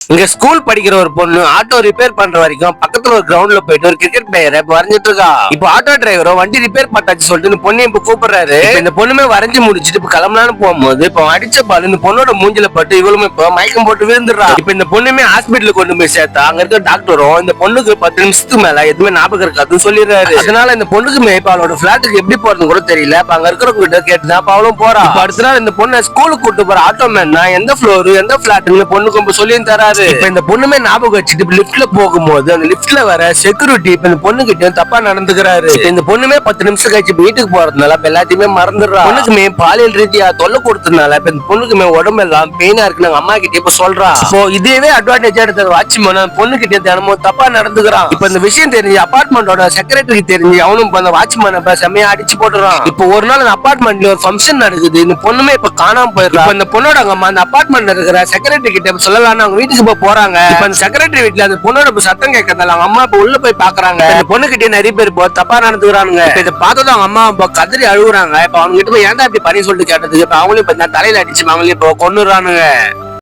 இங்க ஸ்கூல் படிக்கிற ஒரு பொண்ணு ஆட்டோ ரிப்பேர் பண்ற வரைக்கும் பக்கத்துல ஒரு கிரவுண்ட்ல போயிட்டு ஒரு கிரிக்கெட் பிளேயரை வரைஞ்சிட்டு இருக்கா. இப்போ ஆட்டோ டிரைவரோ வண்டி ரிப்பேர் பண்ணாச்சு சொல்லிட்டு இந்த பொண்ணு இப்ப கூப்பிடுறாரு. இந்த பொண்ணுமே வரைஞ்சு முடிச்சுட்டு இப்ப கிளம்பலான்னு போகும்போது இப்ப அடிச்ச பால் இந்த பொண்ணோட மூஞ்சில பட்டு இவளுமே இப்ப மயக்கம் போட்டு விழுந்துடுறா. இப்ப இந்த பொண்ணுமே ஹாஸ்பிட்டலுக்கு கொண்டு போய் சேர்த்தா அங்க இருக்க டாக்டரும் இந்த பொண்ணுக்கு 10 நிமிஷத்துக்கு மேல எதுவுமே ஞாபகம் இருக்காதுன்னு சொல்லிடுறாரு. அதனால இந்த பொண்ணுக்குமே இப்ப அவளோட பிளாட்டுக்கு எப்படி போறதுன்னு கூட தெரியல. இப்ப அங்க இருக்கிறவங்க கிட்ட கேட்டுதான் இப்ப அவளும் போறா. இப்ப அடுத்த நாள் இந்த பொண்ணை ஸ்கூலுக்கு கூட்டு போற ஆட்டோ மேன்னா எந்த ஃப்ளோர் எந்த பிளாட்னு பொண்ணுக்கு சொல்லி தராரு. இப்ப இந்த பொண்ணுமே ஞாபகம் வச்சுட்டு லிப்ட்ல போகும்போது அந்த லிப்ட்ல வர செக்யூரிட்டி இப்ப இந்த பொண்ணு கிட்ட தப்பா நடந்துக்கிறாரு. இந்த பொண்ணுமே 10 நிமிஷம் கழிச்சு வீட்டுக்கு போறதுனால எல்லாத்தையுமே மறந்துடுறா. பொண்ணுக்குமே பாலியல் ரீதியா தொல்லை கொடுத்ததுனால இப்ப இந்த பொண்ணுக்குமே உடம்பு எல்லாம் பெயினா இருக்கு அம்மா கிட்ட இப்ப சொல்றா. இதேவே அட்வான்டேஜா எடுத்த வாட்ச்மேன் பொண்ணு கிட்ட தினமும் தப்பா நடந்துக்கிறான். இப்ப இந்த விஷயம் தெரிஞ்சு அபார்ட்மெண்டோட செக்ரட்டரி தெரிஞ்சு அவனும் அந்த வாட்ச்மேனை செம்மையா அடிச்சு போட்டுறான். இப்ப ஒரு நாள் அந்த அபார்ட்மெண்ட்ல ஒரு ஃபங்க்ஷன் நடக்குது. இந்த பொண்ணுமே இப்ப காணாம போயிடுறா. இந்த பொண்ணோட அம்மா அந்த அபார்ட்மெண்ட்ல இருக்கிற செக்ரட்டரி கிட்ட சொல்லலாம்னு அவங்க வீட்டுக்கு போறாங்க. இப்ப அந்த செக்ரட்டரி வீட்டுல அந்த பொண்ணோட சத்தம் கேட்கறதால அவங்க அம்மா இப்ப உள்ள போய் பாக்குறாங்க. இந்த பொண்ணு கிட்டே நிறைய பேர் தப்பா நடந்துக்கிறானுங்க. இதை பார்த்ததும் அவங்க அம்மா கதறி அழுகுறாங்க. இப்ப அவங்க கிட்ட போய் ஏன்டா இப்படி பண்ணி சொல்லிட்டு கேட்டதுக்கு இப்ப அவங்களையும் தலையில அடிச்சு அவங்களையும் இப்ப கொன்னுறானுங்க.